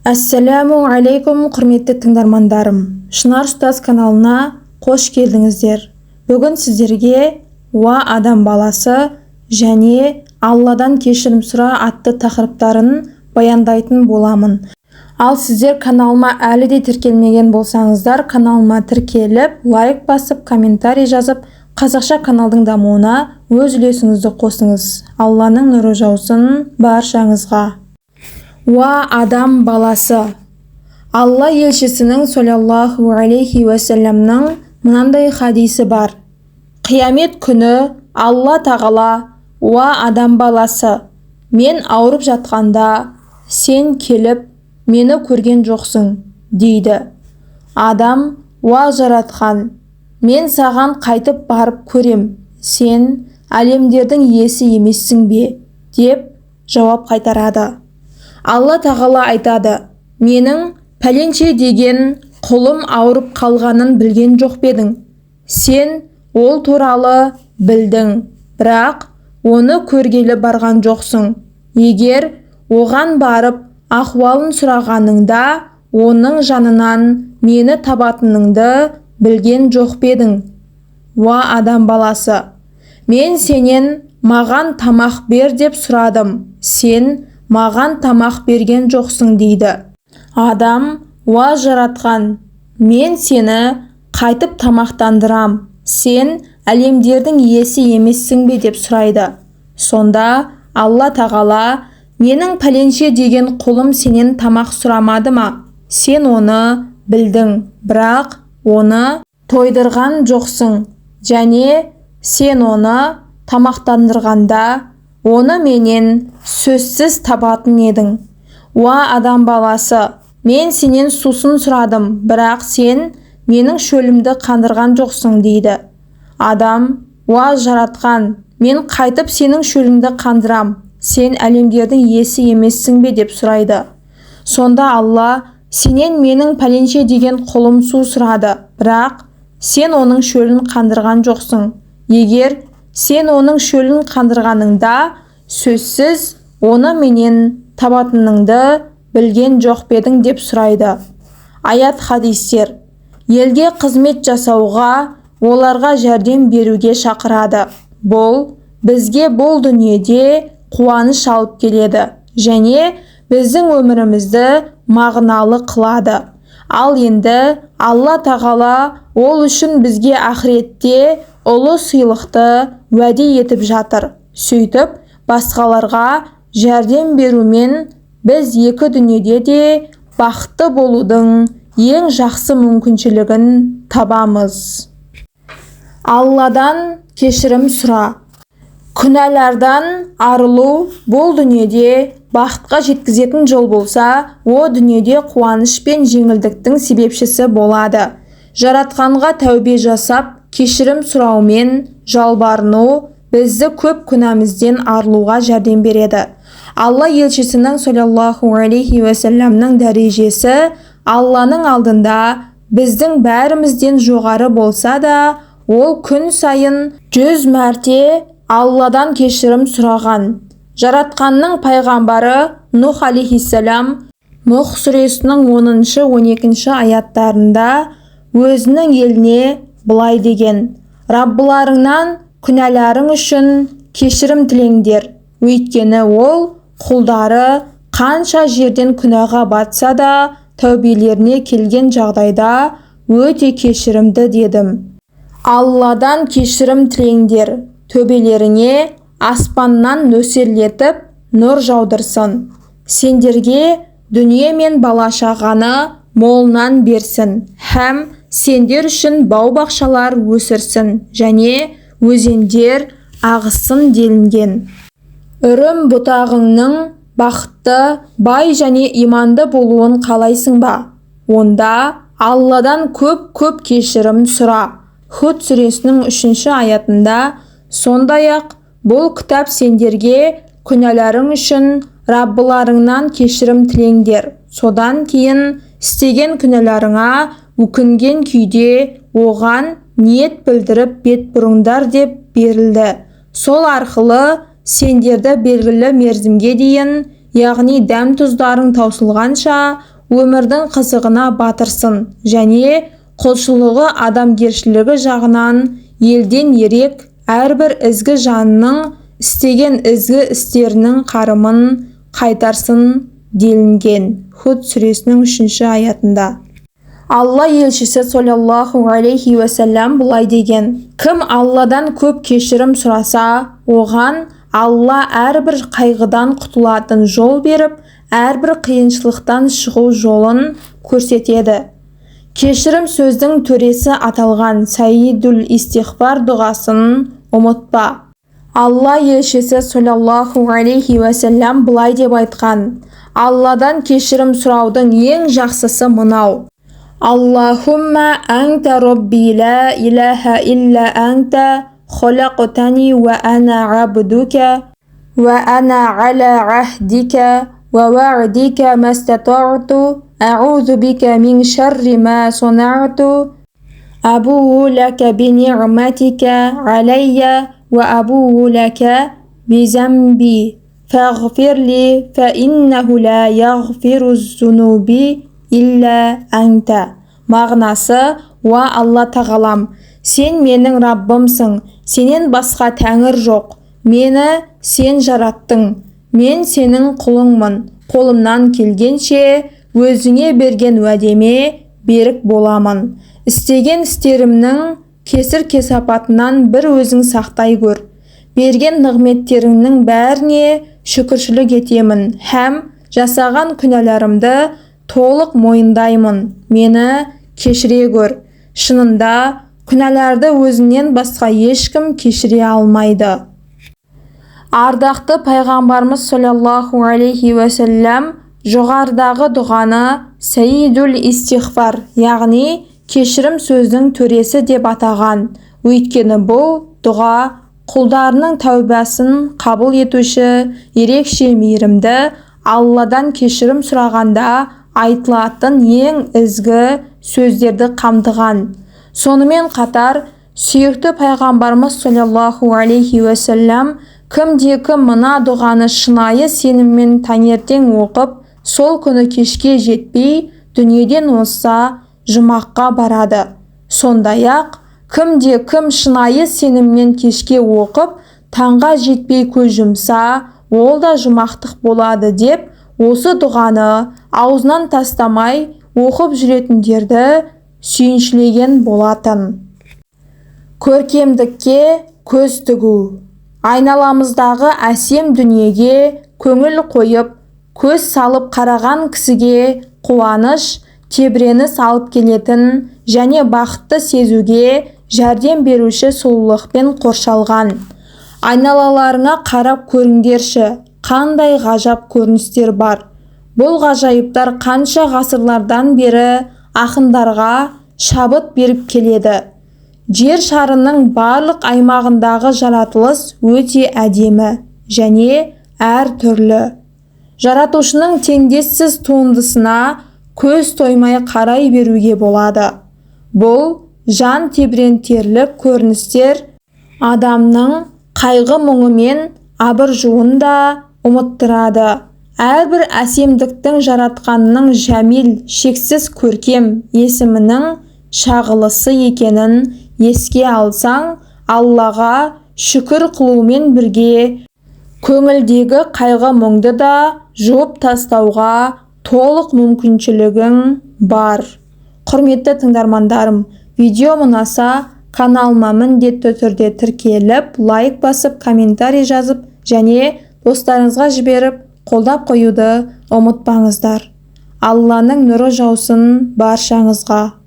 Ассаламу алейкум, құрметті тыңдармандарым. Шынар Ұстаз каналына қош келдіңіздер. Бүгін сіздерге «Уа адам баласы» және «Алладан кешірім сұра» атты тақырыптарын баяндайтын боламын. Ал сіздер каналыма әлі де тіркелмеген болсаңыздар, каналыма тіркеліп, лайк басып, комментарий жазып, қазақша каналдың дамуына өз үлесіңізді қосыңыз. Алланың нұры жаусын баршаңызға. Уа адам баласы. Алла елшісінің саллаллаху алейхи уассаламның мынандай хадисі бар. Қиямет күні Алла тағала: уа адам баласы, мен ауырып жатқанда сен келіп мені көрген жоқсың, дейді. Адам: уа жаратқан, мен саған қайтып барып көрем, сен әлемдердің иесі емессің бе, деп жауап қайтарады. Алла тағала айтады: менің пәленше деген құлым ауырып қалғанын білген жоқ бедің. Сен ол туралы білдің, бірақ оны көргелі барған жоқсың. Егер оған барып ахуалын сұрағаныңда, оның жанынан мені табатыныңды білген жоқ бедің. Уа адам баласы, мен сенен маған тамақ бер деп сұрадым, сен маған тамақ берген жоқсың, дейді. Адам: уа жаратқан, мен сені қайтып тамақтандырам, сен әлемдердің иесі емессің бе, деп сұрайды. Сонда Алла тағала: менің пәленше деген құлым сенен тамақ сұрамады ма? Сен оны білдің, бірақ оны тойдырған жоқсың, және сен оны тамақтандырғанда оны менен сөзсіз табатын едің. Уа адам баласы, мен сенен сусын сұрадым, бірақ сен менің шөлімді қандырған жоқсың, дейді. Адам: уа жаратқан, мен қайтып сенің шөліңді қандырам, сен әлемдердің иесі емессің бе, деп сұрайды. Сонда Алла: сенен менің пәленше деген құлым су сұрады, бірақ сен оның шөлін қандырған жоқсың. Егер сен оның шөлін қандырғаныңда, сөзсіз оны менен табатыныңды білген жоқ бедің, деп сұрайды. Аят хадистер елге қызмет жасауға, оларға жәрдем беруге шақырады. Бұл бізге бұл дүниеде қуаныш алып келеді, және біздің өмірімізді мағыналы қылады. Ал енді Алла тағала ол үшін бізге ақыретте ұлы сыйлықты уәде етіп жатыр. Сөйтіп, басқаларға жәрдем берумен біз екі дүниеде де бақытты болудың ең жақсы мүмкіншілігін табамыз. Алладан кешірім сұра. Күнәлардан арылу бұл дүниеде бақытқа жеткізетін жол болса, о дүниеде қуаныш пен жеңілдіктің себепшісі болады. Жаратқанға тәубе жасап, кешірім сұраумен жалбарыну бізді көп күнәмізден арылуға жәрдем береді. Алла елшісінің саллаллаху алейхи уассаламның дәрежесі Алланың алдында біздің бәрімізден жоғары болса да, ол күн сайын 100 мәрте Алладан кешірім сұраған. Жаратқанның пайғамбары Нух алейхиссалам Нух сүресінің 10-12 аяттарында өзінің еліне былай деген: Раббыларыңнан күнәларың үшін кешірім тілеңдер, өйткені ол құлдары қанша жерден күнәға батса да, тәубелеріне келген жағдайда өте кешірімді, дедім. Алладан кешірім тілеңдер, төбелеріңе аспаннан нөсерлетіп нұр жаудырсын, сендерге дүние мен бала-шағаны молынан берсін, һәм сендер үшін бау-бақшалар өсірсін, және өзендер ағысын, делінген. Үрім бұтағыңның бақытты, бай және иманды болуын қалайсың ба? Онда Алладан көп кешірім сұра. Худ сүресінің 3 аятында сондай-ақ бұл кітап сендерге күнәларың үшін Раббыларыңнан кешірім тілеңдер, содан кейін істеген күнәларыңа өкінген күйде оған ниет білдіріп бет бұрыңдар, деп берілді. Сол арқылы сендерді белгілі мерзімге дейін, яғни дәм тұздарың таусылғанша өмірдің қызығына батырсын және құлшылығы адамгершілігі жағынан елден ерек әрбір ізгі жанның істеген ізгі істерінің қарымын қайтарсын делінген Худ сүресінің 3 аятында. Алла елшісі саллаллаху алейхи уассалям бұлай деген: кім Алладан көп кешірім сұраса, оған Алла әрбір қайғыдан құтылатын жол беріп, әрбір қиыншылықтан шығу жолын көрсетеді. Кешірім сөздің төресі аталған Саидул Истихфар дұғасын ұмытпа. Алла елшісі саллаллаху алейхи уассалям бұлай деп айтқан: Алладан кешірім сұраудың ең жақсысы мынау: Аллахумма анта робби ла илаха илля анта خلقتني وأنا عبدك وأنا على عهدك ووعدك ما استطعت أعوذ بك من شر ما صنعت أبوء لك بنعمتك علي وأبوء لك بذنبي فاغفر لي فإنه لا يغفر الذنوب إلا أنت. Мағынасы: уа Алла тағалам, сен менің Раббымсың, сенен басқа тәңір жоқ, мені сен жараттың, мен сенің құлыңмын, қолымнан келгенше өзіңе берген уәдеме берік боламын. Істеген істерімнің кесір-кесапатынан бір өзің сақтай көр. Берген нығметтеріңнің бәріне шүкіршілік етемін һәм жасаған күнәларымды толық мойындаймын. Мені кешіре көр. Шынында күнәларды өзінен басқа ешкім кешіре алмайды. Ардақты пайғамбарымыз саллаллаху алейхи уассалям жоғарыдағы дұғаны Саидул Истихфар, яғни кешірім сөздің төресі деп атаған. Өйткені бұл дұға құлдарының тәубасын қабыл етуші, ерекше мейірімді, Алладан кешірім сұрағанда айтылатын ең ізгі сөздерді қамтыған. Сонымен қатар, сүйікті пайғамбарымыз саллаллаху алейхи уассалям кімде-кім мына дұғаны шынайы сеніммен таңертең оқып, сол күні кешке жетпей дүниеден озса, жұмаққа барады. Сондай-ақ, кімде-кім шынайы сеніммен кешке оқып, таңға жетпей көз жұмса, ол да жұмақтық болады деп, осы дұғаны аузынан тастамай оқып жүретіндерді сүйіншілеген болатын. Көркемдікке көз тігу. Айналамыздағы әсем дүниеге көңіл қойып, көз салып қараған кісіге қуаныш, тебіреніс алып келетін және бақытты сезуге жәрдем беруші сұлулықпен қоршалған. Айналаларыңа қарап көріңдерші, қандай ғажап көріністер бар. Бұл ғажайыптар қанша ғасырлардан бері ақындарға шабыт беріп келеді. Жер шарының барлық аймағындағы жаратылыс өте әдемі және әр түрлі. Жаратушының теңдессіз туындысына көз тоймай қарай беруге болады. Бұл жан тебірентерлік көріністер адамның қайғы-мұңы мен абыржуын да ұмыттырады. Әрбір әсемдіктің жаратқанның жәмил, шексіз көркем есімінің шағылысы екенін еске алсаң, Аллаға шүкір қылумен бірге көңілдегі қайғы-мұңды да жуып тастауға толық мүмкіншілігің бар. Құрметті тыңдармандарым, видео ұнаса, каналыма міндетті түрде тіркеліп, лайк басып, комментарий жазып және достарыңызға жіберіп, қолдап қоюды ұмытпаңыздар. Алланың нұры жаусын баршаңызға.